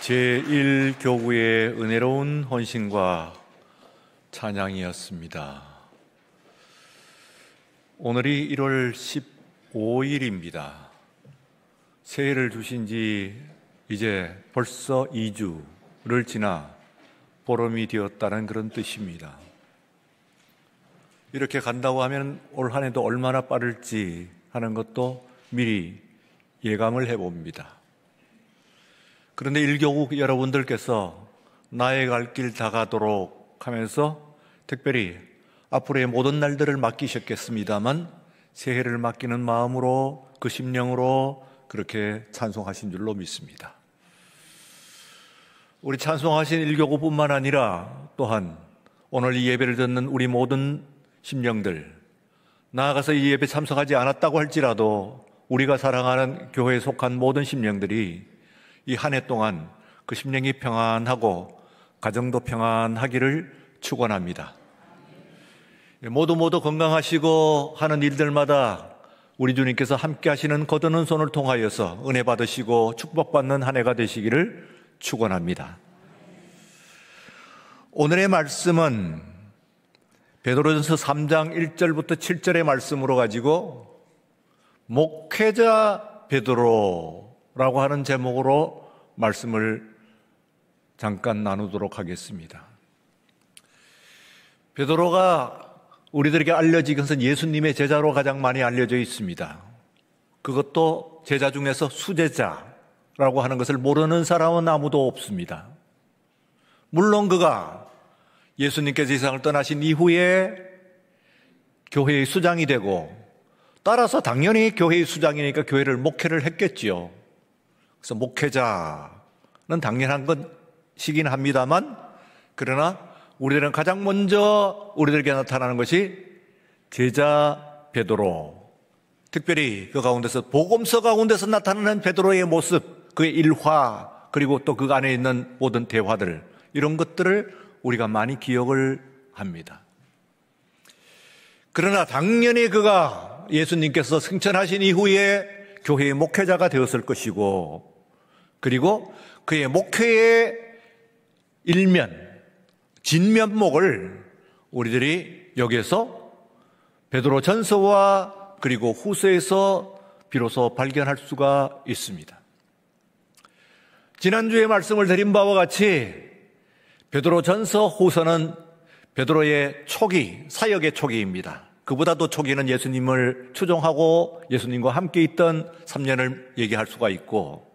제1교구의 은혜로운 헌신과 찬양이었습니다. 오늘이 1월 15일입니다. 새해를 주신 지 이제 벌써 2주를 지나 보름이 되었다는 그런 뜻입니다. 이렇게 간다고 하면 올 한 해도 얼마나 빠를지 하는 것도 미리 예감을 해봅니다. 그런데 일교구 여러분들께서 나의 갈 길 다가도록 하면서 특별히 앞으로의 모든 날들을 맡기셨겠습니다만 새해를 맡기는 마음으로 그 심령으로 그렇게 찬송하신 줄로 믿습니다. 우리 찬송하신 일교구뿐만 아니라 또한 오늘 이 예배를 듣는 우리 모든 심령들, 나아가서 이 예배 참석하지 않았다고 할지라도 우리가 사랑하는 교회에 속한 모든 심령들이 이 한 해 동안 그 심령이 평안하고 가정도 평안하기를 축원합니다. 모두 건강하시고 하는 일들마다 우리 주님께서 함께 하시는 거드는 손을 통하여서 은혜 받으시고 축복받는 한 해가 되시기를 축원합니다. 오늘의 말씀은 베드로전서 3장 1절부터 7절의 말씀으로 가지고 목회자 베드로라고 하는 제목으로 말씀을 잠깐 나누도록 하겠습니다. 베드로가 우리들에게 알려진 것은 예수님의 제자로 가장 많이 알려져 있습니다. 그것도 제자 중에서 수제자라고 하는 것을 모르는 사람은 아무도 없습니다. 물론 그가 예수님께서 이 세상을 떠나신 이후에 교회의 수장이 되고 따라서 당연히 교회의 수장이니까 교회를 목회를 했겠지요. 그래서 목회자는 당연한 것이긴 합니다만 그러나 우리들은 가장 먼저 우리들에게 나타나는 것이 제자 베드로, 특별히 그 가운데서 복음서 가운데서 나타나는 베드로의 모습, 그의 일화, 그리고 또 그 안에 있는 모든 대화들, 이런 것들을 우리가 많이 기억을 합니다. 그러나 당연히 그가 예수님께서 승천하신 이후에 교회의 목회자가 되었을 것이고, 그리고 그의 목회의 일면, 진면목을 우리들이 여기에서 베드로전서와 그리고 후서에서 비로소 발견할 수가 있습니다. 지난주에 말씀을 드린 바와 같이 베드로전서, 후서는 베드로의 초기, 사역의 초기입니다. 그보다도 초기는 예수님을 추종하고 예수님과 함께 있던 3년을 얘기할 수가 있고,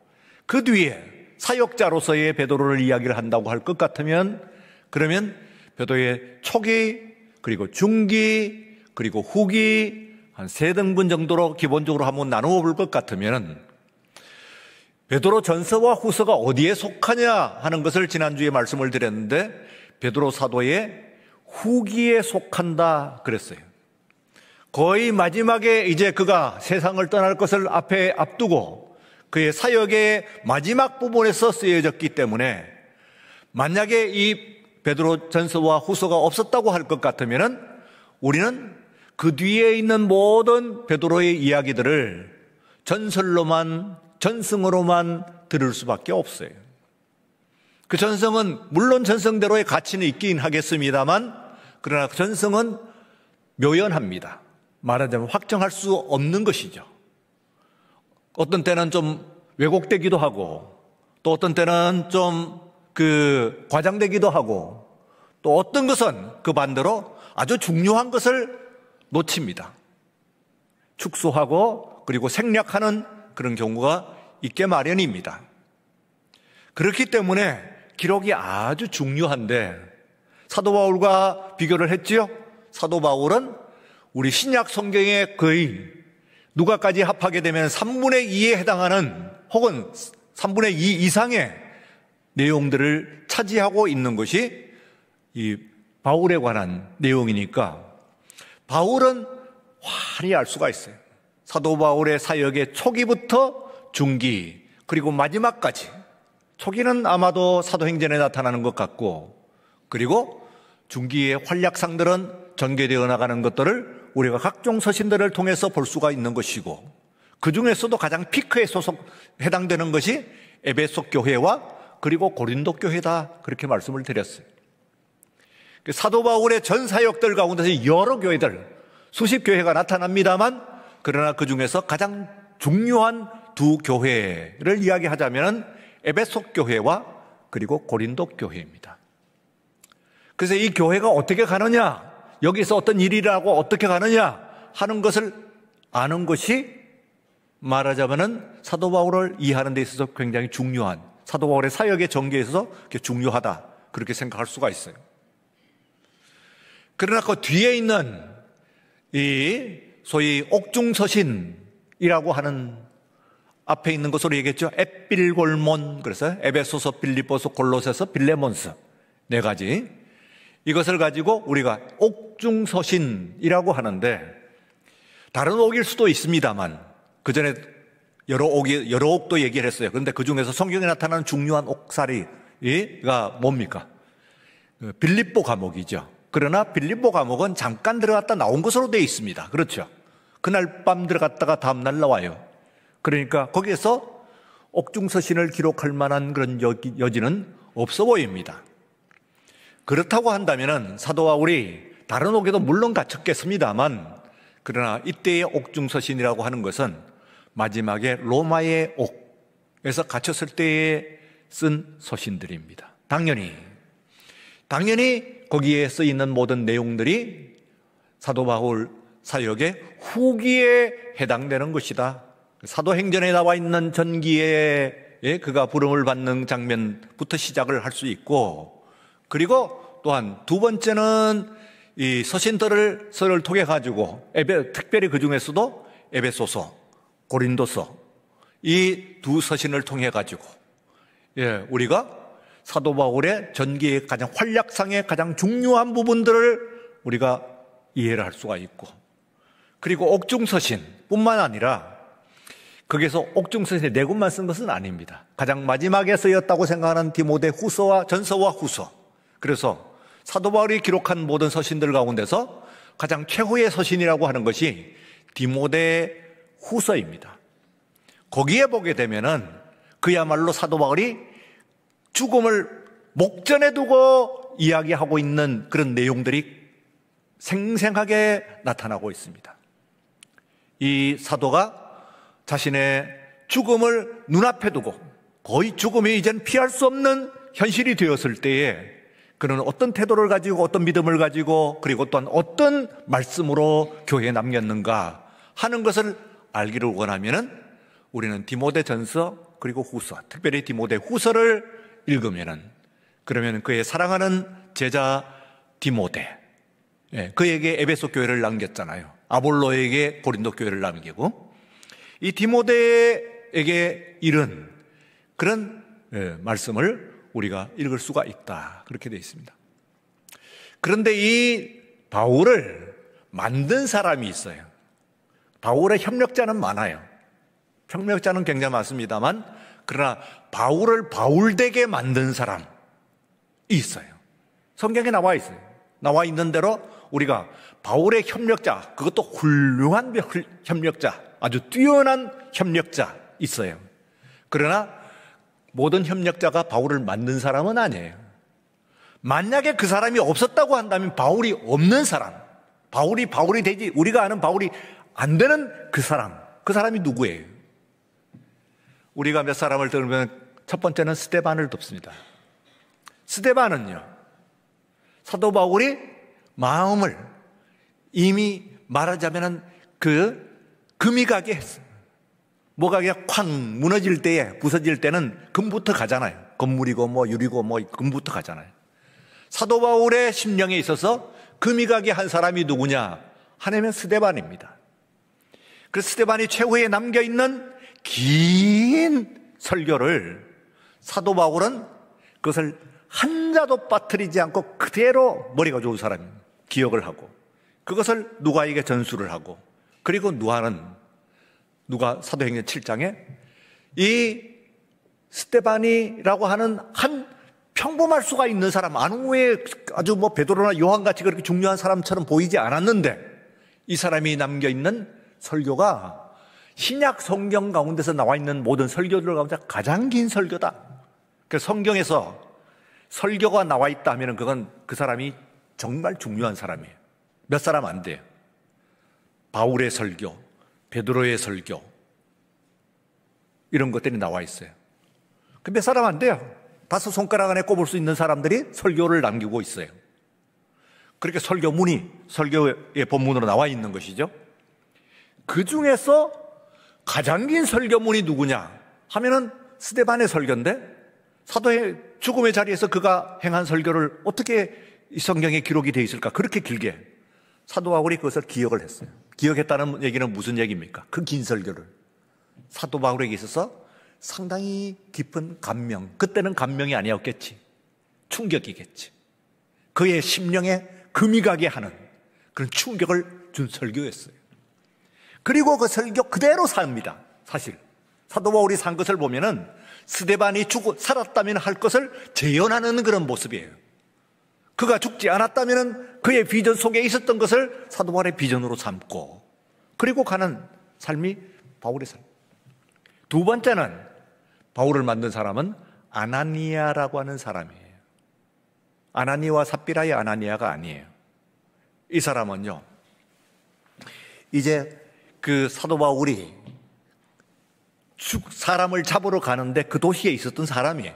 그 뒤에 사역자로서의 베드로를 이야기를 한다고 할 것 같으면, 그러면 베드로의 초기, 그리고 중기, 그리고 후기 한 3등분 정도로 기본적으로 한번 나누어 볼 것 같으면 베드로 전서와 후서가 어디에 속하냐 하는 것을 지난주에 말씀을 드렸는데 베드로 사도의 후기에 속한다 그랬어요. 거의 마지막에 이제 그가 세상을 떠날 것을 앞에 앞두고 그의 사역의 마지막 부분에서 쓰여졌기 때문에 만약에 이 베드로 전서와 후서가 없었다고 할 것 같으면 우리는 그 뒤에 있는 모든 베드로의 이야기들을 전설로만, 전승으로만 들을 수밖에 없어요. 그 전성은 물론 전성대로의 가치는 있긴 하겠습니다만 그러나 그 전성은 묘연합니다. 말하자면 확정할 수 없는 것이죠. 어떤 때는 좀 왜곡되기도 하고 또 어떤 때는 좀 과장되기도 하고 또 어떤 것은 그 반대로 아주 중요한 것을 놓칩니다. 축소하고 그리고 생략하는 그런 경우가 있게 마련입니다. 그렇기 때문에 기록이 아주 중요한데 사도 바울과 비교를 했지요. 사도 바울은 우리 신약 성경의 거의 누가까지 합하게 되면 3분의 2에 해당하는 혹은 3분의 2 이상의 내용들을 차지하고 있는 것이 이 바울에 관한 내용이니까 바울은 환히 알 수가 있어요. 사도 바울의 사역의 초기부터 중기 그리고 마지막까지, 초기는 아마도 사도행전에 나타나는 것 같고 그리고 중기의 활약상들은 전개되어 나가는 것들을 우리가 각종 서신들을 통해서 볼 수가 있는 것이고 그 중에서도 가장 피크에 해당되는 것이 에베소 교회와 그리고 고린도 교회다 그렇게 말씀을 드렸어요. 사도 바울의 전 사역들 가운데서 여러 교회들, 수십 교회가 나타납니다만 그러나 그 중에서 가장 중요한 두 교회를 이야기하자면 에베소 교회와 그리고 고린도 교회입니다. 그래서 이 교회가 어떻게 가느냐, 여기서 어떤 일이라고 어떻게 가느냐 하는 것을 아는 것이 말하자면 사도 바울을 이해하는 데 있어서 굉장히 중요한, 사도 바울의 사역의 전개에 있어서 중요하다 그렇게 생각할 수가 있어요. 그러나 그 뒤에 있는 이 소위 옥중서신이라고 하는 앞에 있는 것으로 얘기했죠. 에필골몬, 그래서 에베소서, 빌립보서, 골로새서, 빌레몬서 네 가지, 이것을 가지고 우리가 옥중서신이라고 하는데 다른 옥일 수도 있습니다만 그 전에 여러 옥도 얘기를 했어요. 그런데 그 중에서 성경에 나타나는 중요한 옥살이가 뭡니까? 빌립보 감옥이죠. 그러나 빌립보 감옥은 잠깐 들어갔다 나온 것으로 되어 있습니다. 그렇죠. 그날 밤 들어갔다가 다음날 나와요. 그러니까 거기에서 옥중서신을 기록할 만한 그런 여지는 없어 보입니다. 그렇다고 한다면 사도 바울이 다른 옥에도 물론 갇혔겠습니다만 그러나 이때의 옥중서신이라고 하는 것은 마지막에 로마의 옥에서 갇혔을 때에 쓴 서신들입니다. 당연히 거기에 쓰이는 모든 내용들이 사도 바울 사역의 후기에 해당되는 것이다. 사도행전에 나와 있는 전기에 그가 부름을 받는 장면부터 시작을 할 수 있고, 그리고 또한 두 번째는 이 서신들을 통해 가지고 특별히 그 중에서도 에베소서, 고린도서 이 두 서신을 통해 가지고 우리가 사도 바울의 전기의 가장 활약상의 가장 중요한 부분들을 우리가 이해를 할 수가 있고, 그리고 옥중서신뿐만 아니라 거기서 옥중서신에 네 권만 쓴 것은 아닙니다. 가장 마지막에 쓰였다고 생각하는 디모데 후서와 전서와 후서, 그래서 사도 바울이 기록한 모든 서신들 가운데서 가장 최후의 서신이라고 하는 것이 디모데 후서입니다. 거기에 보게 되면은 그야말로 사도 바울이 죽음을 목전에 두고 이야기하고 있는 그런 내용들이 생생하게 나타나고 있습니다. 이 사도가 자신의 죽음을 눈앞에 두고 거의 죽음이 이젠 피할 수 없는 현실이 되었을 때에 그는 어떤 태도를 가지고 어떤 믿음을 가지고 그리고 또한 어떤 말씀으로 교회에 남겼는가 하는 것을 알기를 원하면은 우리는 디모데 전서 그리고 후서, 특별히 디모데 후서를 읽으면은 그러면 그의 사랑하는 제자 디모데, 그에게 에베소 교회를 남겼잖아요. 아볼로에게 고린도 교회를 남기고 이 디모데에게 이른 그런 말씀을 우리가 읽을 수가 있다 그렇게 되어 있습니다. 그런데 이 바울을 만든 사람이 있어요. 바울의 협력자는 많아요. 협력자는 굉장히 많습니다만 그러나 바울을 바울되게 만든 사람이 있어요. 성경에 나와 있어요. 나와 있는 대로 우리가 바울의 협력자, 그것도 훌륭한 협력자, 아주 뛰어난 협력자 있어요. 그러나 모든 협력자가 바울을 만든 사람은 아니에요. 만약에 그 사람이 없었다고 한다면 바울이 없는 사람, 바울이 되지 우리가 아는 바울이 안 되는 그 사람이 누구예요? 우리가 몇 사람을 들으면 첫 번째는 스데반을 듭습니다. 스데반은요, 사도 바울이 마음을 이미 말하자면 금이 가게 했어요. 뭐가 그냥 쾅 무너질 때에, 부서질 때는 금부터 가잖아요. 건물이고 뭐 유리고 뭐 금부터 가잖아요. 사도 바울의 심령에 있어서 금이 가게 한 사람이 누구냐 하면 스데반입니다. 그래서 스데반이 최후에 남겨있는 긴 설교를 사도 바울은 그것을 한자도 빠뜨리지 않고 그대로 머리가 좋은 사람입니다. 기억을 하고 그것을 누가에게 전수를 하고, 그리고 누가 사도행전 7장에 이 스데반이라고 하는 한 평범할 수가 있는 사람, 안후에 아주 뭐 베드로나 요한같이 그렇게 중요한 사람처럼 보이지 않았는데 이 사람이 남겨있는 설교가 신약 성경 가운데서 나와 있는 모든 설교들 가운데 가장 긴 설교다 그 성경에서 설교가 나와 있다 하면 그건 그 사람이 정말 중요한 사람이에요. 몇 사람 안 돼요. 바울의 설교, 베드로의 설교 이런 것들이 나와 있어요. 그 몇 사람 안 돼요. 5손가락 안에 꼽을 수 있는 사람들이 설교를 남기고 있어요. 그렇게 설교문이 설교의 본문으로 나와 있는 것이죠. 그 중에서 가장 긴 설교문이 누구냐 하면은 스데반의 설교인데, 사도의 죽음의 자리에서 그가 행한 설교를 어떻게 이 성경에 기록이 되어 있을까? 그렇게 길게 사도 바울이 그것을 기억을 했어요. 기억했다는 얘기는 무슨 얘기입니까? 그 긴 설교를 사도 바울에게 있어서 상당히 깊은 감명, 그때는 감명이 아니었겠지, 충격이겠지. 그의 심령에 금이 가게 하는 그런 충격을 준 설교였어요. 그리고 그 설교 그대로 삽니다. 사실 사도 바울이 산 것을 보면은 스데반이 살았다면 할 것을 재현하는 그런 모습이에요. 그가 죽지 않았다면 그의 비전 속에 있었던 것을 사도 바울의 비전으로 삼고, 그리고 가는 삶이 바울의 삶. 두 번째는 바울을 만든 사람은 아나니아라고 하는 사람이에요. 아나니아와 삽비라의 아나니아가 아니에요. 이 사람은요, 이제 그 사도 바울이 사람을 잡으러 가는데 그 도시에 있었던 사람이에요.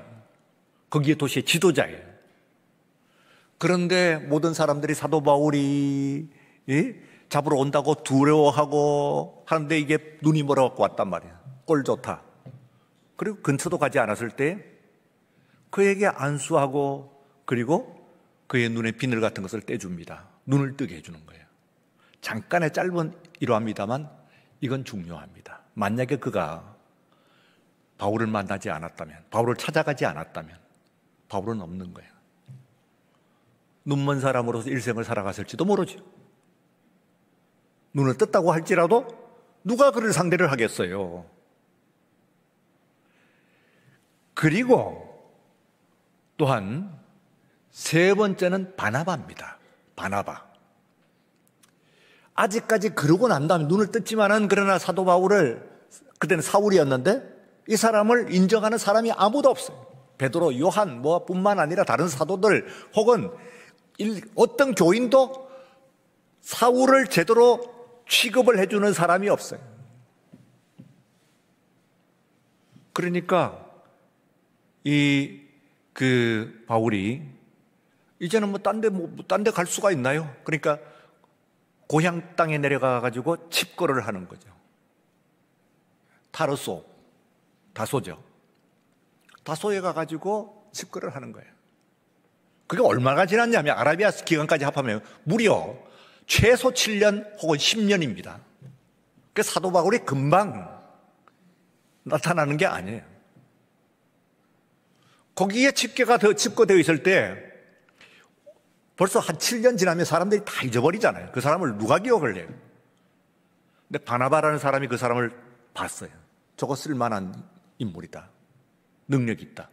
거기에 도시의 지도자예요. 그런데 모든 사람들이 사도 바울이 잡으러 온다고 두려워하고 하는데 이게 눈이 멀어갖고 왔단 말이에요. 꼴 좋다. 그리고 근처도 가지 않았을 때 그에게 안수하고, 그리고 그의 눈에 비늘 같은 것을 떼줍니다. 눈을 뜨게 해주는 거예요. 잠깐의 짧은 일화입니다만 이건 중요합니다. 만약에 그가 바울을 만나지 않았다면, 바울을 찾아가지 않았다면 바울은 없는 거예요. 눈먼 사람으로서 일생을 살아갔을지도 모르죠. 눈을 떴다고 할지라도 누가 그를 상대를 하겠어요. 그리고 또한 세 번째는 바나바입니다. 바나바. 아직까지 그러고 난 다음에 눈을 떴지만은, 그러나 사도 바울을, 그때는 사울이었는데 이 사람을 인정하는 사람이 아무도 없어요. 베드로, 요한 뿐만 아니라 다른 사도들 혹은 어떤 교인도 사울을 제대로 취급을 해주는 사람이 없어요. 그러니까 바울이 이제는 딴 데 갈 수가 있나요? 그러니까 고향 땅에 내려가 가지고 칩거를 하는 거죠. 다소죠. 다소에 가 가지고 칩거를 하는 거예요. 그게 얼마나 지났냐면 아라비아 기간까지 합하면 무려 최소 7년 혹은 10년입니다. 그 사도 바울이 금방 나타나는 게 아니에요. 거기에 집거되어 있을 때 벌써 한 7년 지나면 사람들이 다 잊어버리잖아요. 그 사람을 누가 기억을 해요? 근데 바나바라는 사람이 그 사람을 봤어요. 저거 쓸만한 인물이다. 능력 있다.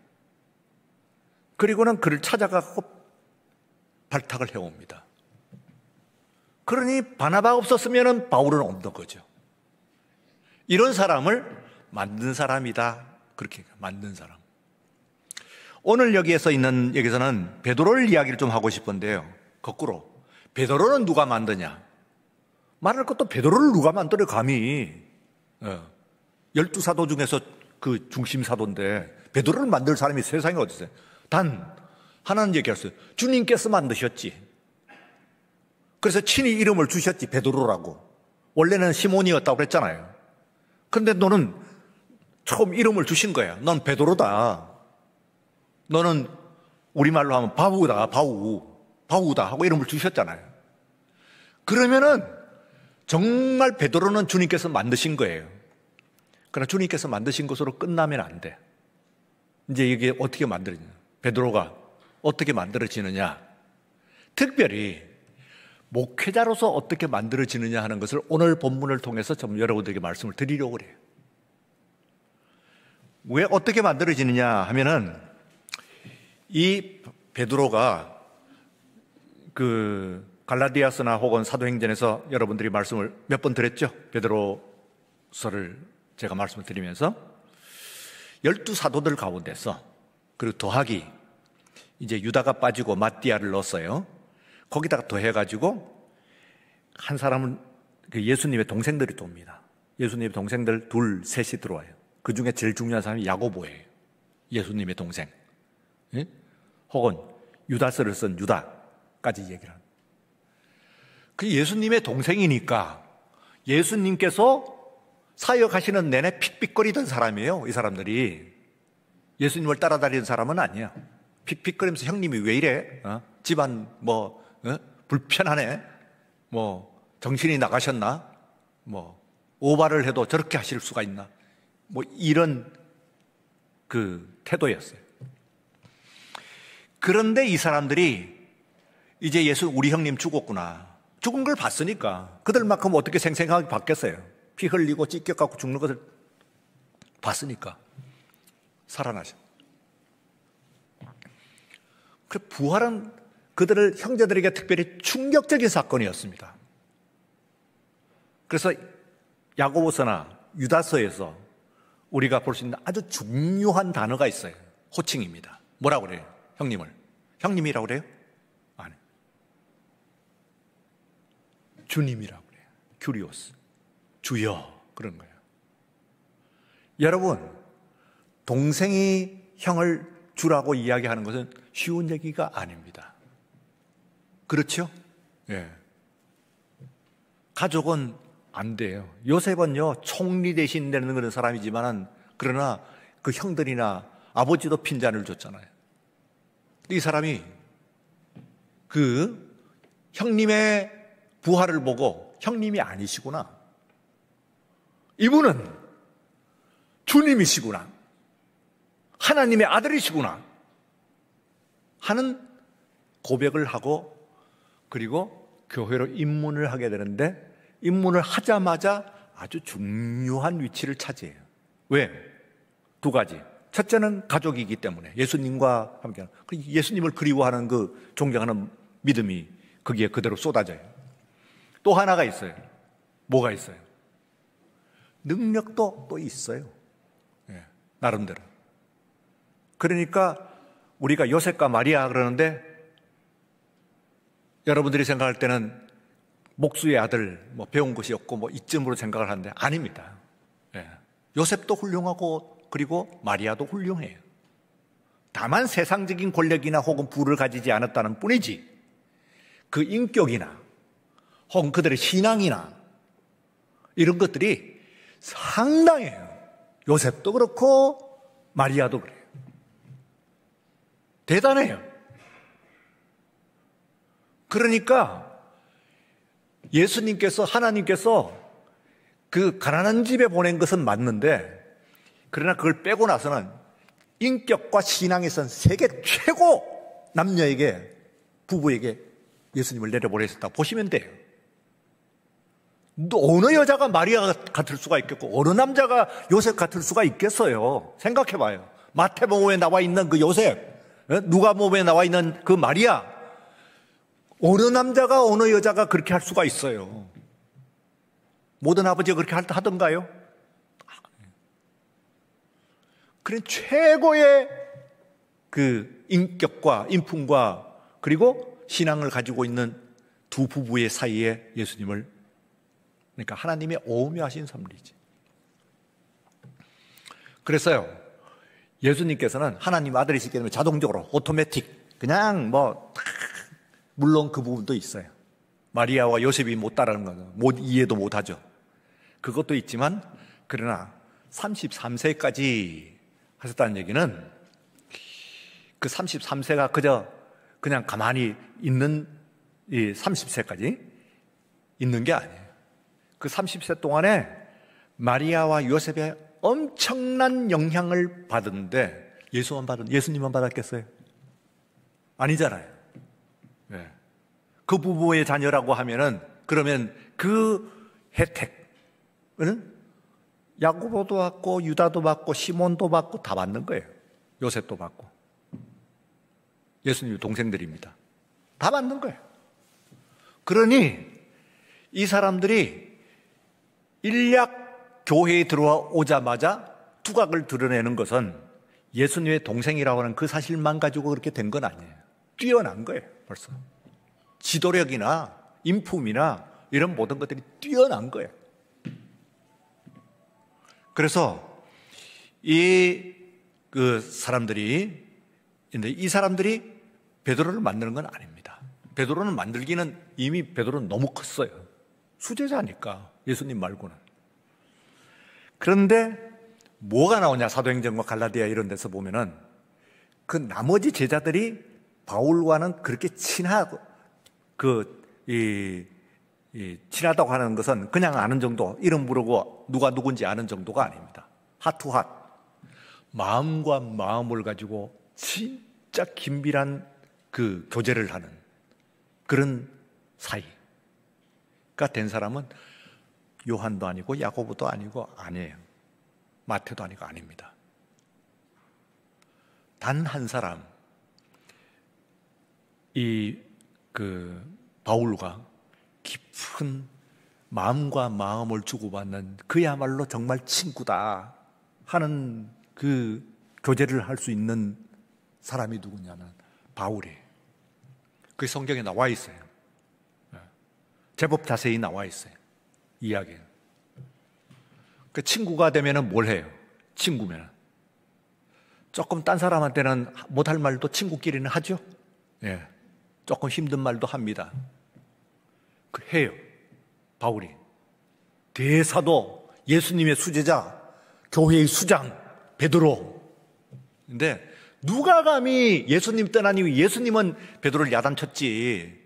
그리고는 그를 찾아가고 발탁을 해옵니다. 그러니 바나바가 없었으면 바울은 없는 거죠. 이런 사람을 만든 사람이다. 그렇게 만든 사람. 오늘 여기서는 베드로를 이야기를 좀 하고 싶은데요. 거꾸로 베드로는 누가 만드냐? 말할 것도 베드로를 누가 만들어 감히. 12사도 중에서 그 중심 사도인데 베드로를 만들 사람이 세상에 어디 있어요? 단 하나는 얘기했어요. 주님께서 만드셨지. 그래서 친히 이름을 주셨지, 베드로라고. 원래는 시몬이었다고 그랬잖아요. 그런데 너는 처음 이름을 주신 거야. 넌 베드로다. 너는 우리말로 하면 바우다 하고 이름을 주셨잖아요. 그러면은 정말 베드로는 주님께서 만드신 거예요. 그러나 주님께서 만드신 것으로 끝나면 안 돼. 이제 이게 어떻게 만들어지냐? 베드로가 어떻게 만들어지느냐? 특별히 목회자로서 어떻게 만들어지느냐 하는 것을 오늘 본문을 통해서 좀 여러분들에게 말씀을 드리려고 그래요. 왜 어떻게 만들어지느냐 하면은 이 베드로가 그 갈라디아서나 혹은 사도행전에서 여러분들이 말씀을 몇 번 드렸죠? 베드로서를 제가 말씀을 드리면서 12사도들 가운데서 그리고 더하기 이제 유다가 빠지고 마띠아를 넣었어요. 거기다가 더해가지고 한 사람은 예수님의 동생들이 또 옵니다. 예수님의 동생들 둘, 셋이 들어와요. 그 중에 제일 중요한 사람이 야고보예요. 예수님의 동생. 예? 혹은 유다서를 쓴 유다까지 얘기를 합니다. 그 예수님의 동생이니까 예수님께서 사역하시는 내내 픽픽거리던 사람이에요. 이 사람들이. 예수님을 따라다니는 사람은 아니야. 픽픽거리면서 형님이 왜 이래? 집안 불편하네? 정신이 나가셨나? 오바를 해도 저렇게 하실 수가 있나? 이런 그 태도였어요. 그런데 이 사람들이 이제 우리 형님 죽었구나. 죽은 걸 봤으니까 그들만큼 어떻게 생생하게 봤겠어요? 피 흘리고 찢겨갖고 죽는 것을 봤으니까 살아나셨. 그 부활은 그들을 형제들에게 특별히 충격적인 사건이었습니다. 그래서 야고보서나 유다서에서 우리가 볼 수 있는 아주 중요한 단어가 있어요. 호칭입니다. 뭐라고 그래요? 형님을. 형님이라고 그래요? 아니. 주님이라고 그래요. 큐리오스. 주여. 그런 거예요. 여러분, 동생이 형을 주라고 이야기하는 것은 쉬운 얘기가 아닙니다. 그렇죠? 예. 가족은 안 돼요. 요셉은요, 총리 대신 되는 그런 사람이지만, 그러나 그 형들이나 아버지도 핀잔을 줬잖아요. 이 사람이 그 형님의 부활을 보고 형님이 아니시구나. 이분은 주님이시구나. 하나님의 아들이시구나. 하는 고백을 하고 그리고 교회로 입문을 하게 되는데 입문을 하자마자 아주 중요한 위치를 차지해요. 왜? 두 가지. 첫째는 가족이기 때문에 예수님과 함께 예수님을 그리워하는 그 존경하는 믿음이 거기에 그대로 쏟아져요. 또 하나가 있어요. 뭐가 있어요? 능력도 또 있어요. 예, 나름대로. 그러니까 우리가 요셉과 마리아 그러는데 여러분들이 생각할 때는 목수의 아들, 배운 것이 없고 이쯤으로 생각을 하는데 아닙니다. 예. 요셉도 훌륭하고 그리고 마리아도 훌륭해요. 다만 세상적인 권력이나 혹은 부를 가지지 않았다는 뿐이지 그 인격이나 혹은 그들의 신앙이나 이런 것들이 상당해요. 요셉도 그렇고 마리아도 그래요. 대단해요. 그러니까 예수님께서 하나님께서 그 가난한 집에 보낸 것은 맞는데 그러나 그걸 빼고 나서는 인격과 신앙에선 세계 최고 남녀에게 부부에게 예수님을 내려보내셨다 보시면 돼요. 어느 여자가 마리아 같을 수가 있겠고 어느 남자가 요셉 같을 수가 있겠어요. 생각해봐요. 마태복음에 나와 있는 그 요셉, 누가복음에 나와 있는 그 마리아, 어느 남자가 어느 여자가 그렇게 할 수가 있어요. 모든 아버지가 그렇게 하던가요? 그런 최고의 그 인격과 인품과 그리고 신앙을 가지고 있는 두 부부의 사이에 예수님을, 그러니까 하나님의 오묘하신 섭리지. 그래서요, 예수님께서는 하나님 아들이시기 때문에 자동적으로 오토매틱 그냥 물론 그 부분도 있어요. 마리아와 요셉이 못 따르는 거죠. 이해도 못하죠. 그것도 있지만 그러나 33세까지 하셨다는 얘기는 그 33세가 그냥 가만히 있는 이 30세까지 있는 게 아니에요. 그 30세 동안에 마리아와 요셉의 엄청난 영향을 받았는데 예수님만 받았겠어요? 아니잖아요. 네. 그 부부의 자녀라고 하면은 그러면 그 혜택은 야고보도 받고 유다도 받고 시몬도 받고 다 받는 거예요. 요셉도 받고. 예수님의 동생들입니다. 다 받는 거예요. 그러니 이 사람들이 일약 교회에 들어오자마자 두각을 드러내는 것은 예수님의 동생이라고 하는 그 사실만 가지고 그렇게 된 건 아니에요. 뛰어난 거예요, 벌써. 지도력이나 인품이나 이런 모든 것들이 뛰어난 거예요. 그래서 사람들이 베드로를 만드는 건 아닙니다. 베드로는 만들기는 이미 베드로는 너무 컸어요. 수제자니까, 예수님 말고는. 그런데 뭐가 나오냐, 사도행전과 갈라디아 이런 데서 보면은 그 나머지 제자들이 바울과는 그렇게 친하다고 하는 것은 그냥 아는 정도, 이름 부르고 누가 누군지 아는 정도가 아닙니다. 핫투핫. 마음과 마음을 가지고 진짜 긴밀한 그 교제를 하는 그런 사이가 된 사람은 요한도 아니고 야고보도 아니고 아니에요. 마태도 아니고 아닙니다. 단 한 사람, 바울과 깊은 마음과 마음을 주고받는 그야말로 정말 친구다 하는 그 교제를 할 수 있는 사람이 누구냐면 바울이에요. 그 성경에 나와 있어요. 제법 자세히 나와 있어요. 이야기예요. 그 친구가 되면은 뭘 해요? 친구면은 조금 딴 사람한테는 못할 말도 친구끼리는 하죠. 예, 조금 힘든 말도 합니다. 해요. 바울이 대사도, 예수님의 수제자, 교회의 수장 베드로. 근데 누가 감히 예수님 떠난 이후 예수님은 베드로를 야단쳤지.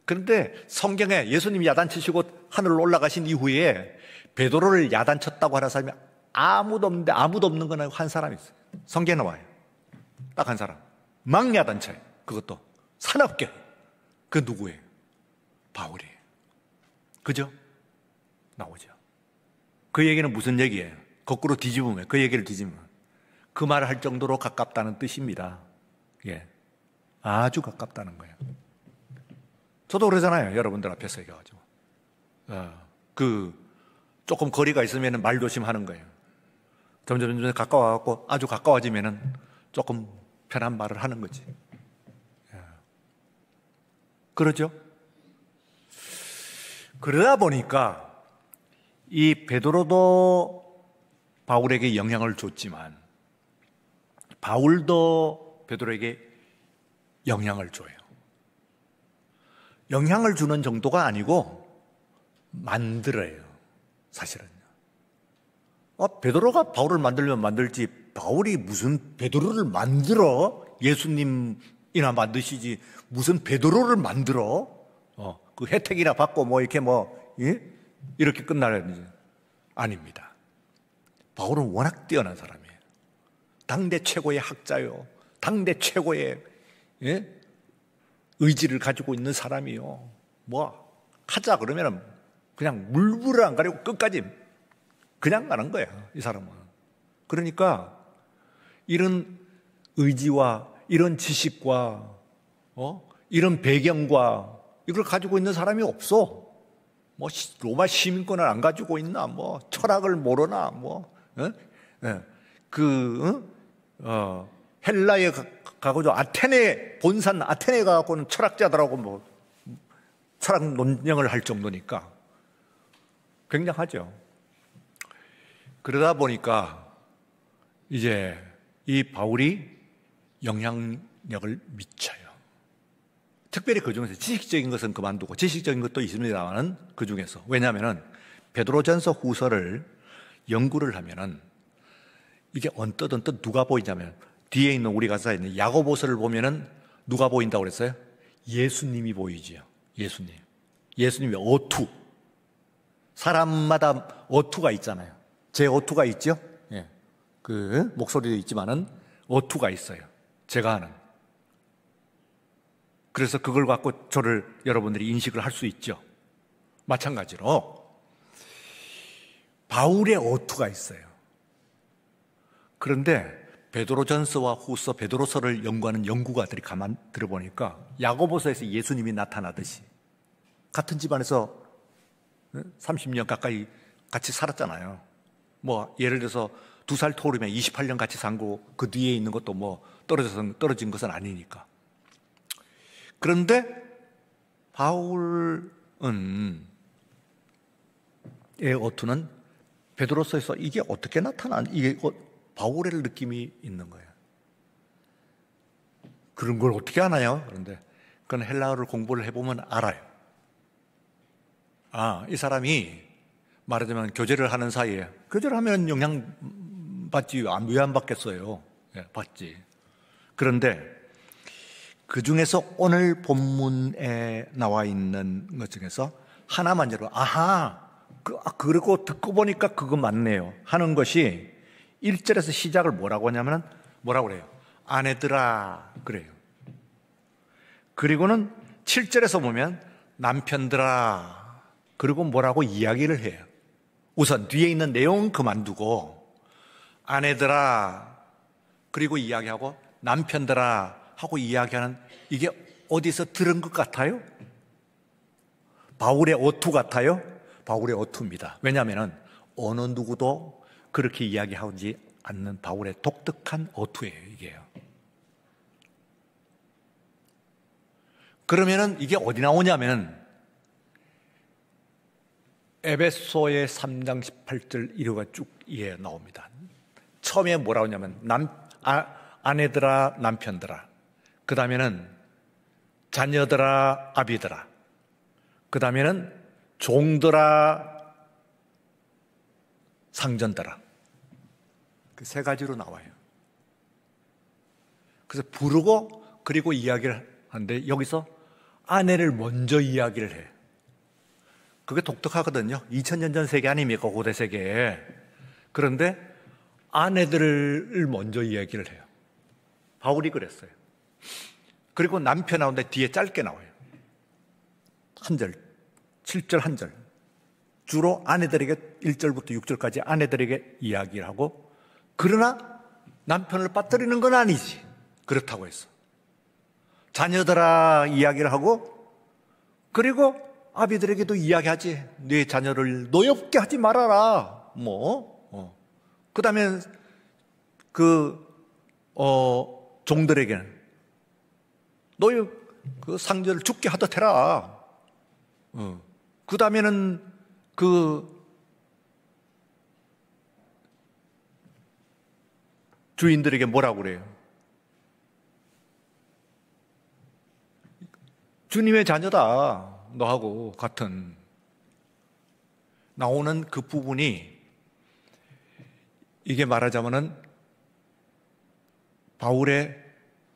그런데 성경에 예수님이 야단치시고 하늘로 올라가신 이후에 베드로를 야단쳤다고 하는 사람이 아무도 없는데, 아무도 없는 건 아니고 한 사람이 있어요. 성경에 나와요. 딱 한 사람. 막 야단쳐요. 그것도 사납게. 그 누구예요? 바울이에요. 그죠? 나오죠. 그 얘기는 무슨 얘기예요? 거꾸로 뒤집으면, 그 얘기를 뒤집으면 그 말을 할 정도로 가깝다는 뜻입니다. 예, 아주 가깝다는 거예요. 저도 그러잖아요. 여러분들 앞에서 얘기해가지고 조금 거리가 있으면 말 조심하는 거예요. 점점 가까워갖고 아주 가까워지면은 조금 편한 말을 하는 거지. 그러죠? 그러다 보니까 이 베드로도 바울에게 영향을 줬지만 바울도 베드로에게 영향을 줘요. 영향을 주는 정도가 아니고 만들어요. 사실은요. 베드로가 바울을 만들면 만들지, 바울이 무슨 베드로를 만들어? 예수님이나 만드시지 무슨 베드로를 만들어? 그 혜택이나 받고 이렇게 끝나려는지 아닙니다. 바울은 워낙 뛰어난 사람이에요. 당대 최고의 학자요, 당대 최고의 의지를 가지고 있는 사람이요. 하자 그러면 그냥 물불을 안 가리고 끝까지 그냥 가는 거야, 이 사람은. 그러니까 이런 의지와 이런 지식과 이런 배경과 이걸 가지고 있는 사람이 없어. 로마 시민권을 안 가지고 있나, 철학을 모르나, 헬라에 가고 아테네, 본산 아테네에 가고는 철학자들하고 철학 논쟁을 할 정도니까 굉장하죠. 그러다 보니까 이제 이 바울이 영향력을 미쳐요. 특별히 그 중에서 지식적인 것은 그만두고, 지식적인 것도 있습니다만 그 중에서, 왜냐하면 베드로전서 후서를 연구를 하면은 이게 언뜻 누가 보이냐면, 뒤에 있는 우리 가사에 있는 야고보서를 보면은 누가 보인다고 그랬어요? 예수님이 보이지요. 예수님의 어투. 사람마다 어투가 있잖아요. 제 어투가 있죠? 예. 그 목소리도 있지만은 어투가 있어요. 제가 하는. 그래서 그걸 갖고 저를 여러분들이 인식을 할 수 있죠. 마찬가지로 바울의 어투가 있어요. 그런데 베드로전서와 후서, 베드로서를 연구하는 연구가들이 가만 들어보니까 야고보서에서 예수님이 나타나듯이, 같은 집안에서 30년 가까이 같이 살았잖아요. 예를 들어서 2살 터울이면 28년 같이 산고 그 뒤에 있는 것도 뭐 떨어진 것은 아니니까. 그런데 바울의 어투는 베드로서에서 이게 어떻게 이게 바울의 느낌이 있는 거예요. 그런 걸 어떻게 아나요? 그런데 그건 헬라어를 공부를 해보면 알아요. 이 사람이 말하자면 교제를 하는 사이에, 교제를 하면 영향 받지, 왜 안 받겠어요? 받지. 그런데 그 중에서 오늘 본문에 나와 있는 것 중에서 하나만 여러분, 그리고 듣고 보니까 그거 맞네요 하는 것이 1절에서 시작을 뭐라고 하냐면, 뭐라고 그래요? 아내들아, 그래요. 그리고는 7절에서 보면 남편들아, 그리고 뭐라고 이야기를 해요. 우선 뒤에 있는 내용은 그만두고 아내들아, 그리고 이야기하고 남편들아 하고 이야기하는, 이게 어디서 들은 것 같아요? 바울의 어투 같아요? 바울의 어투입니다. 왜냐하면 어느 누구도 그렇게 이야기하지 않는 바울의 독특한 어투예요, 이게요. 그러면은 이게 어디 나오냐면 에베소의 3장 18절 이르가 쭉 나옵니다. 처음에 뭐라고 하냐면 아내들아, 남편들아, 그 다음에는 자녀들아, 아비들아, 그 다음에는 종들아, 상전들아, 그 세 가지로 나와요. 그래서 부르고 그리고 이야기를 하는데 여기서 아내를 먼저 이야기를 해요. 그게 독특하거든요. 2000년 전 세계 아닙니까? 고대 세계. 그런데 아내들을 먼저 이야기를 해요. 바울이 그랬어요. 그리고 남편 나오는데 뒤에 짧게 나와요. 한 절, 7절 한 절. 주로 아내들에게 1절부터 6절까지 아내들에게 이야기를 하고, 그러나 남편을 빠뜨리는 건 아니지. 그렇다고 했어. 자녀들아 이야기를 하고, 그리고 아비들에게도 이야기하지. 네 자녀를 노엽게 하지 말아라. 그 다음에 종들에게는 너희 그 상전을 죽게 하듯 해라. 그 다음에는 주인들에게 뭐라고 그래요? 주님의 자녀다. 너하고 같은. 나오는 그 부분이, 이게 말하자면은 바울의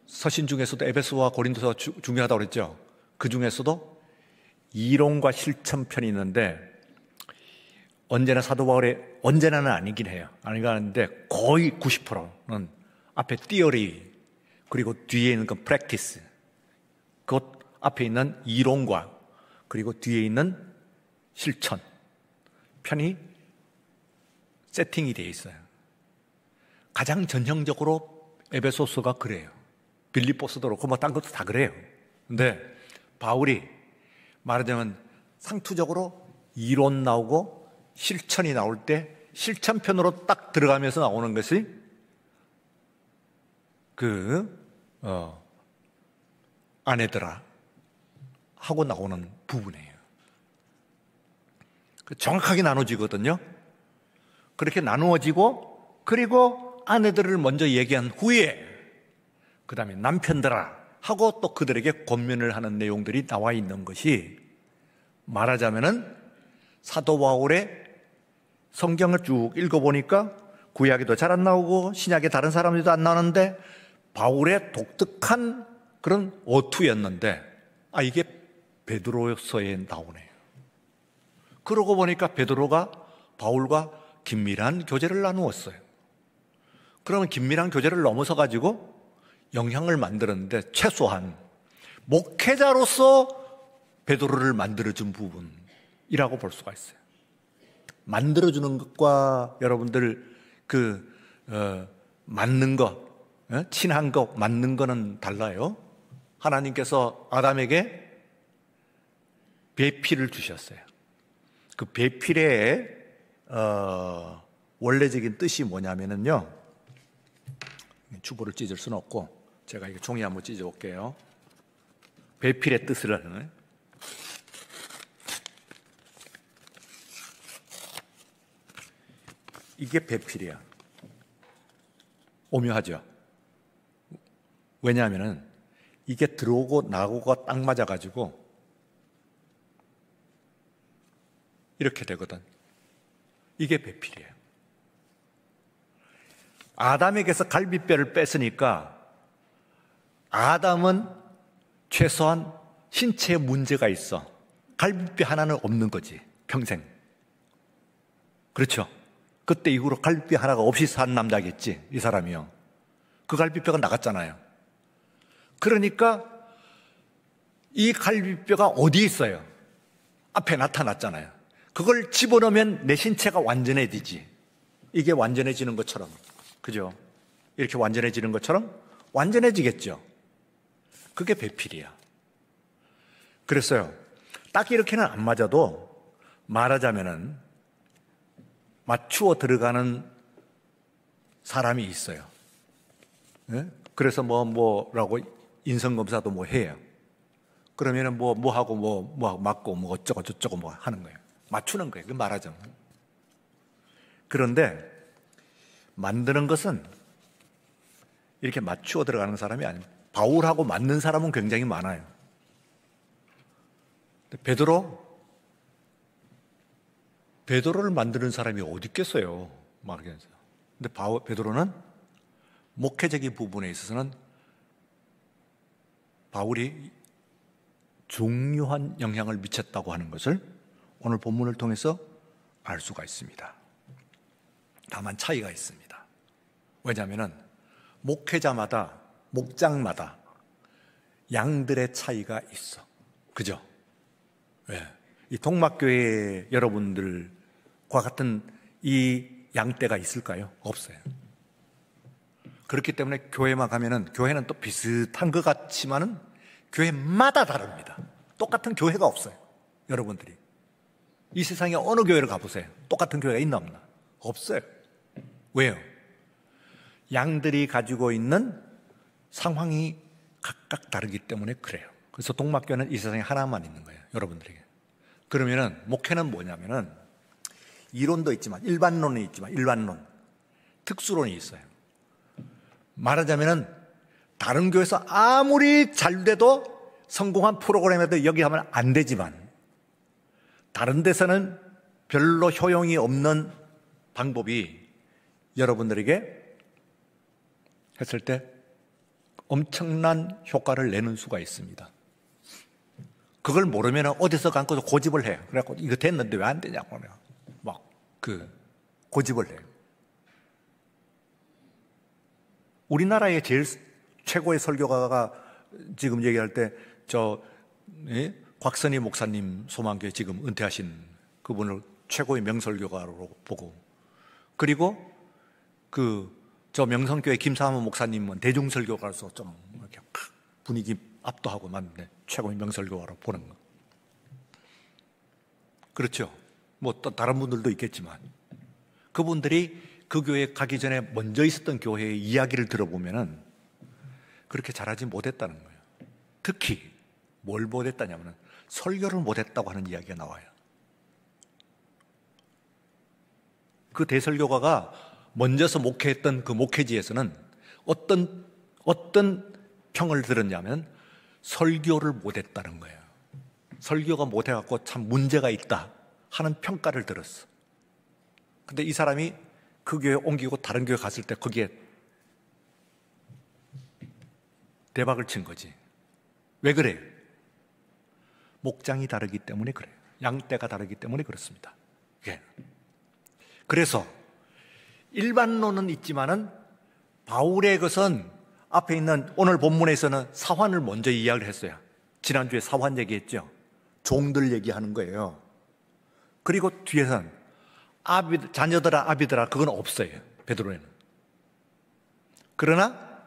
서신 중에서도 에베소와 고린도서가 중요하다고 그랬죠. 그 중에서도 이론과 실천 편이 있는데, 언제나 사도 바울의, 언제나는 아니긴 해요. 아니긴 하는데 거의 90%는 앞에 theory, 그리고 뒤에 있는 그 practice, 그것 앞에 있는 이론과 그리고 뒤에 있는 실천 편이 세팅이 되어 있어요. 가장 전형적으로 에베소서가 그래요. 빌립보서도 그렇고 뭐 딴 것도 다 그래요. 근데 바울이 말하자면 상투적으로 이론 나오고 실천이 나올 때 실천편으로 딱 들어가면서 나오는 것이 아내들아 하고 나오는 부분이에요. 정확하게 나눠지거든요. 그렇게 나누어지고, 그리고 아내들을 먼저 얘기한 후에 그 다음에 남편들아 하고 또 그들에게 권면을 하는 내용들이 나와 있는 것이, 말하자면은 사도 바울의 성경을 쭉 읽어보니까 구약에도 잘 안 나오고 신약에 다른 사람들도 안 나오는데 바울의 독특한 그런 어투였는데, 이게 베드로서에 나오네요. 그러고 보니까 베드로가 바울과 긴밀한 교제를 나누었어요. 그러면 긴밀한 교제를 넘어서 가지고 영향을 만들었는데, 최소한 목회자로서 베드로를 만들어준 부분이라고 볼 수가 있어요. 만들어주는 것과 여러분들 맞는 것, 친한 것, 맞는 거는 달라요. 하나님께서 아담에게 배필을 주셨어요. 그 배필에 원래적인 뜻이 뭐냐면요, 주보를 찢을 수는 없고 제가 이거 종이 한번 찢어 볼게요. 배필의 뜻을 하는, 이게 배필이야. 오묘하죠. 왜냐하면은 이게 들어오고 나오고가 딱 맞아가지고 이렇게 되거든. 이게 배필이에요. 아담에게서 갈비뼈를 뺐으니까 아담은 최소한 신체에 문제가 있어. 갈비뼈 하나는 없는 거지, 평생. 그렇죠? 그때 이후로 갈비뼈 하나가 없이 산 남자겠지, 이 사람이요. 그 갈비뼈가 나갔잖아요. 그러니까 이 갈비뼈가 어디 있어요? 앞에 나타났잖아요. 그걸 집어넣으면 내 신체가 완전해지지. 이게 완전해지는 것처럼, 그죠? 이렇게 완전해지는 것처럼 완전해지겠죠. 그게 배필이야. 그랬어요. 딱 이렇게는 안 맞아도 말하자면은 맞추어 들어가는 사람이 있어요. 네? 그래서 뭐라고 인성검사도 뭐 해요. 그러면은 뭐 하고 뭐 맞고 뭐 어쩌고 저쩌고 뭐 하는 거예요. 맞추는 거예요. 그 말하자면. 그런데 만드는 것은 이렇게 맞추어 들어가는 사람이 아닙니다. 바울하고 맞는 사람은 굉장히 많아요. 베드로를 만드는 사람이 어디 있겠어요? 근데 베드로는 목회적인 부분에 있어서는 바울이 중요한 영향을 미쳤다고 하는 것을 오늘 본문을 통해서 알 수가 있습니다. 다만 차이가 있습니다. 왜냐하면 목회자마다, 목장마다 양들의 차이가 있어. 그죠? 왜? 이 동막교회 여러분들과 같은 이 양떼가 있을까요? 없어요. 그렇기 때문에 교회만 가면은, 교회는 또 비슷한 것 같지만은 교회마다 다릅니다. 똑같은 교회가 없어요. 여러분들이 이 세상에 어느 교회를 가보세요. 똑같은 교회가 있나 없나? 없어요. 왜요? 양들이 가지고 있는 상황이 각각 다르기 때문에 그래요. 그래서 동막교회는 이 세상에 하나만 있는 거예요, 여러분들에게. 그러면은 목회는 뭐냐면은 이론도 있지만, 일반론이 있지만, 일반론, 특수론이 있어요. 말하자면은 다른 교회에서 아무리 잘 돼도 성공한 프로그램에도 여기 하면 안 되지만, 다른 데서는 별로 효용이 없는 방법이 여러분들에게 했을 때 엄청난 효과를 내는 수가 있습니다. 그걸 모르면 어디서 가서 고집을 해요. 그래갖고 이거 됐는데 왜 안 되냐고 고집을 해요. 우리나라의 제일 최고의 설교가가 지금 얘기할 때 곽선희 목사님 소망교회 지금 은퇴하신 그분을 최고의 명설교가로 보고, 그리고 저 명성교회 김사모 목사님은 대중설교가로서 좀 이렇게 분위기 압도하고 맞는데 최고의 명설교가로 보는 거. 그렇죠. 뭐 또 다른 분들도 있겠지만 그분들이 그 교회에 가기 전에 먼저 있었던 교회의 이야기를 들어보면은 그렇게 잘하지 못했다는 거예요. 특히 뭘 못했다냐면 설교를 못했다고 하는 이야기가 나와요. 그 대설교가가 먼저서 목회했던 그 목회지에서는 어떤 평을 들었냐면 설교를 못했다는 거예요. 설교가 못해갖고 참 문제가 있다 하는 평가를 들었어. 근데 이 사람이 그 교회 옮기고 다른 교회 갔을 때 거기에 대박을 친 거지. 왜 그래요? 목장이 다르기 때문에 그래요. 양떼가 다르기 때문에 그렇습니다. 예. 그래서 일반론은 있지만은 바울의 것은 앞에 있는 오늘 본문에서는 사환을 먼저 이야기를 했어요. 지난주에 사환 얘기했죠. 종들 얘기하는 거예요. 그리고 뒤에서는 자녀들아 아비들아 그건 없어요, 베드로에는. 그러나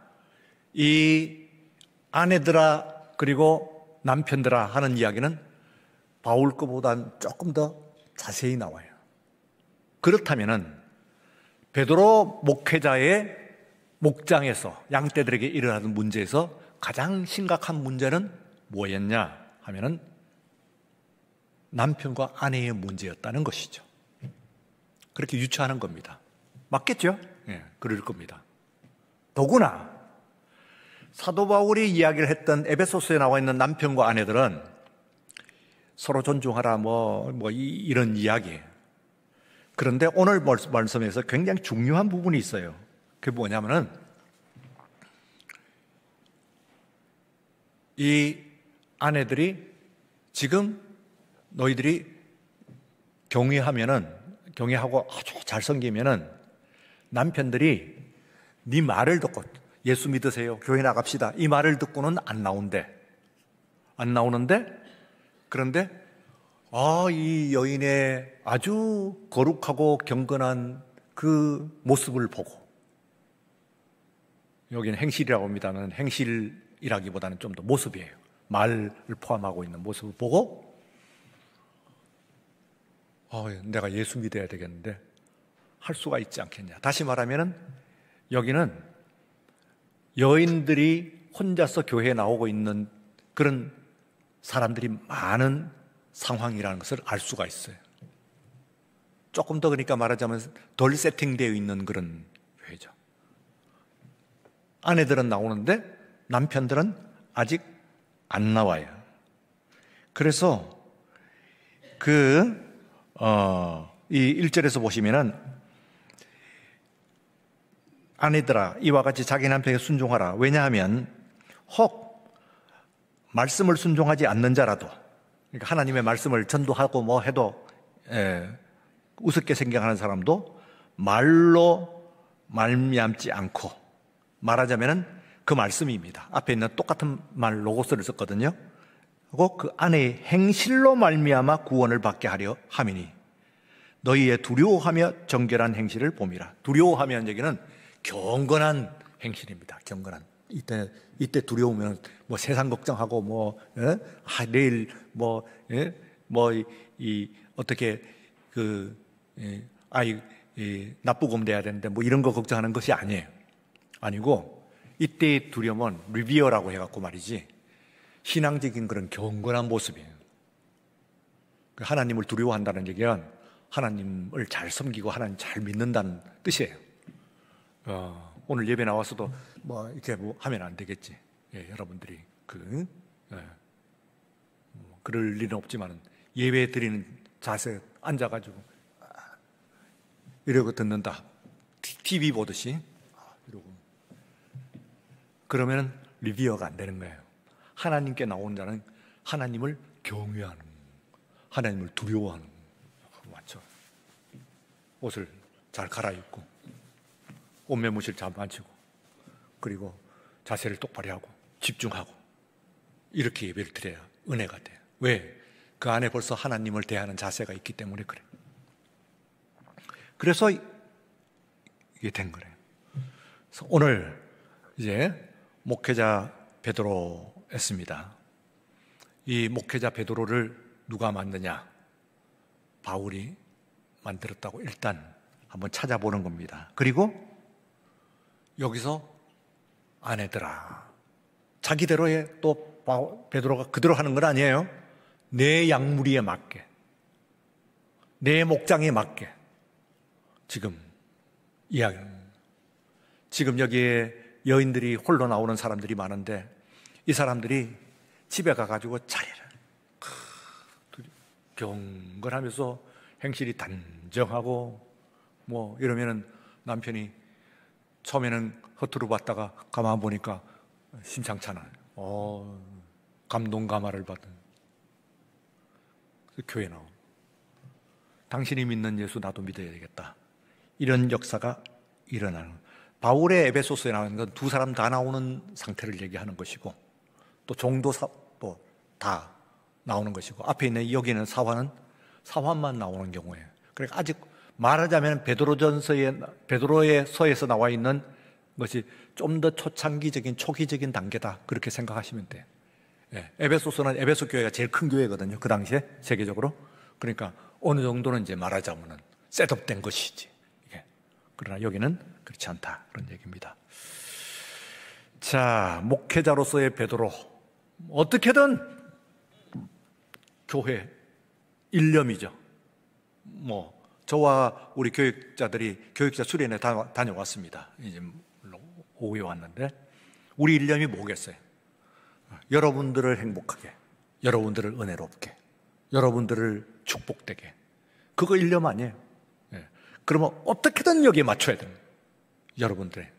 이 아내들아 그리고 남편들아 하는 이야기는 바울 거보단 조금 더 자세히 나와요. 그렇다면은 베드로 목회자의 목장에서 양떼들에게 일어나는 문제에서 가장 심각한 문제는 뭐였냐 하면은 남편과 아내의 문제였다는 것이죠. 그렇게 유추하는 겁니다. 맞겠죠? 예, 그럴 겁니다. 더구나 사도 바울이 이야기를 했던 에베소서에 나와 있는 남편과 아내들은 서로 존중하라 이런 이야기. 그런데 오늘 말씀에서 굉장히 중요한 부분이 있어요. 그게 뭐냐면은 이 아내들이 지금 너희들이 경외하고 아주 잘 섬기면은 남편들이 네 말을 듣고 예수 믿으세요, 교회 나갑시다 이 말을 듣고는 안 나오는데 그런데 이 여인의 아주 거룩하고 경건한 그 모습을 보고, 여기는 행실이라고 합니다는 행실이라기보다는 좀 더 모습이에요. 말을 포함하고 있는 모습을 보고 내가 예수 믿어야 되겠는데 할 수가 있지 않겠냐. 다시 말하면은 여기는 여인들이 혼자서 교회에 나오고 있는 그런 사람들이 많은 상황이라는 것을 알 수가 있어요. 조금 더 그러니까 말하자면 덜 세팅되어 있는 그런 교회죠. 아내들은 나오는데 남편들은 아직 안 나와요. 그래서 이 1절에서 보시면은 아내들아 이와 같이 자기 남편에게 순종하라. 왜냐하면 혹 말씀을 순종하지 않는 자라도, 그러니까 하나님의 말씀을 전도하고 해도 우습게 생각하는 사람도 말로 말미암지 않고, 말하자면은 그 말씀입니다. 앞에 있는 똑같은 말 로고스를 썼거든요. 그리고 그 안에 행실로 말미암아 구원을 받게 하려 함이니 너희의 두려워하며 정결한 행실을 봄이라. 두려워하면 여기는 경건한 행실입니다. 경건한. 이때 두려우면 세상 걱정하고 내일 어떻게 납부금 내야 되는데 이런 거 걱정하는 것이 아니고 이때의 두려움은 리비어라고 해갖고 말이지 신앙적인 그런 경건한 모습이에요. 하나님을 두려워한다는 얘기는 하나님을 잘 섬기고 하나님 잘 믿는다는 뜻이에요. 오늘 예배 나와서도 이렇게 하면 안 되겠지. 여러분들이 그럴 일은 없지만 예배 드리는 자세 앉아가지고 이러고 듣는다. TV 보듯이 이러고. 그러면 리뷰어가 안 되는 거예요. 하나님께 나온 자는 하나님을 경외하는, 하나님을 두려워하는. 맞죠? 옷을 잘 갈아입고 옷매무실 잘 만지고 그리고 자세를 똑바로 하고 집중하고 이렇게 예배를 드려야 은혜가 돼요. 왜? 그 안에 벌써 하나님을 대하는 자세가 있기 때문에 그래요. 그래서 이게 된 거래요. 그래서 오늘 이제 목회자 베드로였습니다. 이 목회자 베드로를 누가 만드냐? 바울이 만들었다고 일단 한번 찾아보는 겁니다. 그리고 여기서 아내들아, 자기대로의 또 베드로가 그대로 하는 건 아니에요. 내 양무리에 맞게, 내 목장에 맞게 지금 이야기합니다. 지금 여기에 여인들이 홀로 나오는 사람들이 많은데 이 사람들이 집에 가가지고 자리를 경건하면서 행실이 단정하고 이러면은 남편이 처음에는 허투루 봤다가 가만 보니까 심상찮아요. 감동감화를 받은 교회 나온. 당신이 믿는 예수 나도 믿어야 되겠다. 이런 역사가 일어나는. 바울의 에베소서에 나오는 건 두 사람 다 나오는 상태를 얘기하는 것이고 또 종도 다 나오는 것이고 앞에 있는 여기는 사환만 나오는 경우예요. 그러니까 아직 말하자면 베드로의 서에서 나와 있는 것이 좀 더 초창기적인 초기적인 단계다 그렇게 생각하시면 돼요. 에베소서는 에베소 교회가 제일 큰 교회거든요. 그 당시에 세계적으로. 그러니까 어느 정도는 이제 말하자면은 셋업된 것이지. 그러나 여기는 그렇지 않다, 그런 얘기입니다. 자, 목회자로서의 베드로, 어떻게든 교회 일념이죠. 저와 우리 교육자들이 교육자 수련회 다녀왔습니다. 이제 오후에 왔는데 우리 일념이 뭐겠어요? 여러분들을 행복하게, 여러분들을 은혜롭게, 여러분들을 축복되게. 그거 일념 아니에요. 그러면 어떻게든 여기에 맞춰야 됩니다. 여러분들에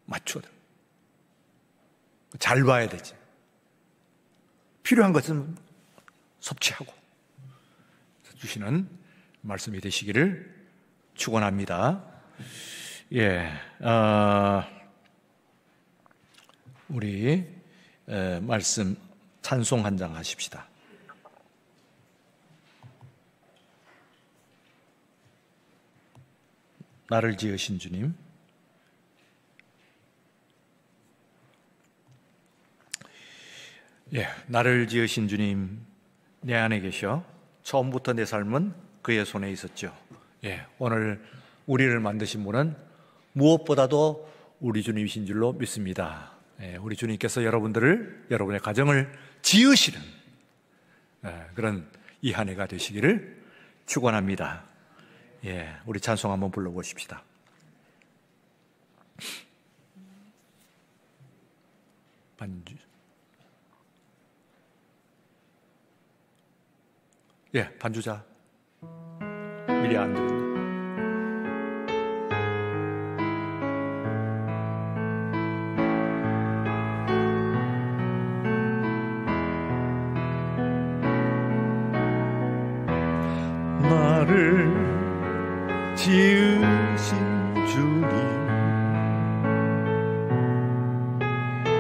맞춰야 됩니다. 잘 봐야 되지. 필요한 것은 섭취하고 주시는 말씀이 되시기를 축원합니다. 우리 말씀 찬송 한 장 하십시다. 나를 지으신 주님. 나를 지으신 주님, 내 안에 계셔. 처음부터 내 삶은 그의 손에 있었죠. 오늘 우리를 만드신 분은 무엇보다도 우리 주님이신 줄로 믿습니다. 우리 주님께서 여러분의 가정을 지으시는 그런 이 한 해가 되시기를 축원합니다. 우리 찬송 한번 불러보십시다. 반주. 반주자 미리 안 들었네. 나를 지으신 주님,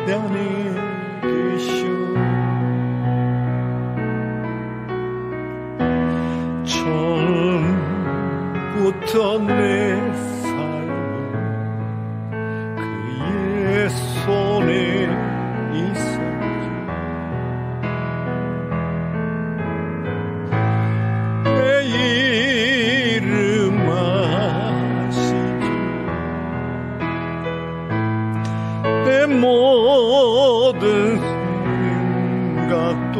내 안에 계셔. 처음부터 내 삶은 그의 손에 있었지. 내 이름 아시죠. 내 모든 생각도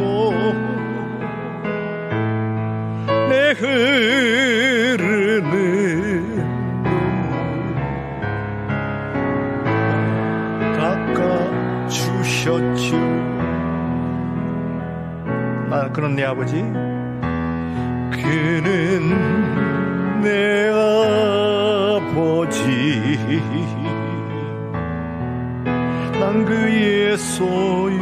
내 흐르는 눈물 닦아주셨죠. 그는 내 아버지, 그는 내 아버지, 난 그의 소유.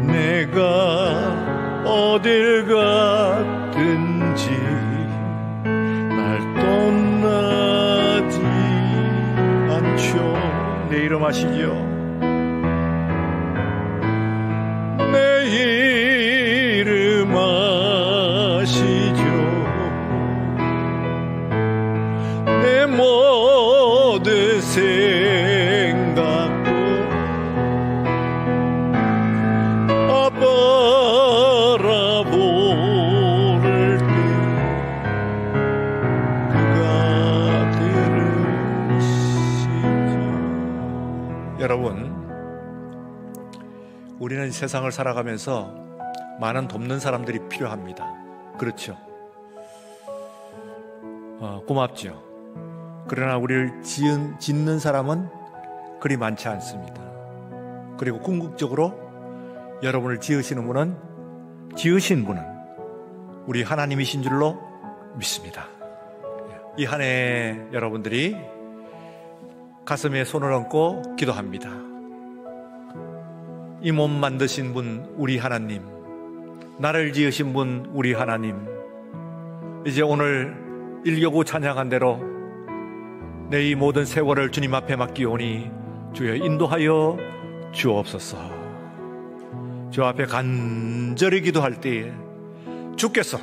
내가 어딜 갔든지 날 떠나지 않죠. 내 이름 아시죠? 내 이름 아시죠? 내 모든 생각도 바라보를 때 그가 들으시죠. 여러분, 우리는 세상을 살아가면서 많은 돕는 사람들이 필요합니다. 그렇죠? 고맙죠. 그러나 우리를 짓는 사람은 그리 많지 않습니다. 그리고 궁극적으로 여러분을 지으신 분은 우리 하나님이신 줄로 믿습니다. 이 한 해 여러분들이 가슴에 손을 얹고 기도합니다. 이 몸 만드신 분 우리 하나님, 나를 지으신 분 우리 하나님, 이제 오늘 일교구 찬양한 대로 내 이 모든 세월을 주님 앞에 맡기오니 주여 인도하여 주옵소서. 주 앞에 간절히 기도할 때에 주께서,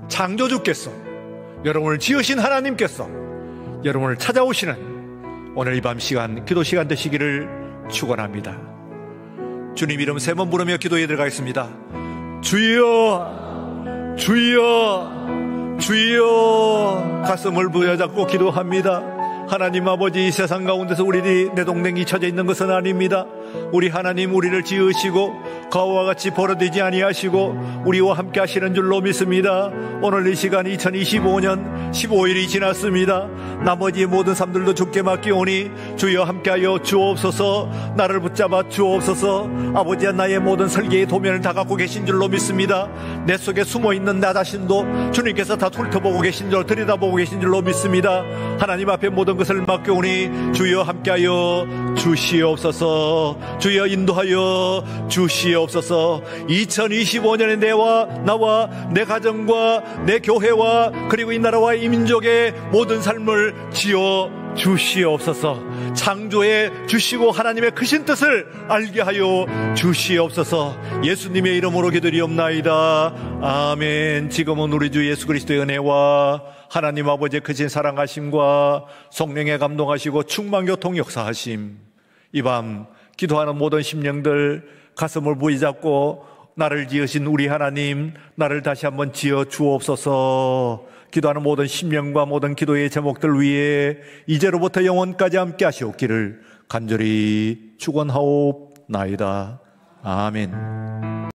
창조주께서, 여러분을 지으신 하나님께서 여러분을 찾아오시는 오늘 이 밤 시간, 기도 시간 되시기를 축원합니다. 주님 이름 3번 부르며 기도에 들어가겠습니다. 주여, 주여, 주여 가슴을 부여잡고 기도합니다. 하나님 아버지, 이 세상 가운데서 우리들이 내동댕이 쳐져 있는 것은 아닙니다. 우리 하나님 우리를 지으시고 가오와 같이 버려지지 아니하시고 우리와 함께 하시는 줄로 믿습니다. 오늘 이 시간 2025년 15일이 지났습니다. 나머지 모든 삶들도 주께 맡기오니 주여 함께하여 주옵소서. 나를 붙잡아 주옵소서. 아버지야, 나의 모든 설계의 도면을 다 갖고 계신 줄로 믿습니다. 내 속에 숨어있는 나 자신도 주님께서 다 훑어보고 계신 줄, 들여다보고 계신 줄로 믿습니다. 하나님 앞에 모든 것을 맡겨오니 주여 함께하여 주시옵소서. 주여 인도하여 주시옵소서. 2025년에 나와 내 가정과 내 교회와 그리고 이 나라와 이 민족의 모든 삶을 지어 주시옵소서. 창조해 주시고 하나님의 크신 뜻을 알게 하여 주시옵소서. 예수님의 이름으로 기도리옵나이다. 아멘. 지금은 우리 주 예수 그리스도의 은혜와 하나님 아버지의 크신 사랑하심과 성령의 감동하시고 충만교통 역사하심, 이 밤 기도하는 모든 심령들 가슴을 부여잡고 나를 지으신 우리 하나님, 나를 다시 한번 지어 주옵소서. 기도하는 모든 심령과 모든 기도의 제목들 위에 이제로부터 영원까지 함께 하시옵기를 간절히 축원하옵나이다. 아멘.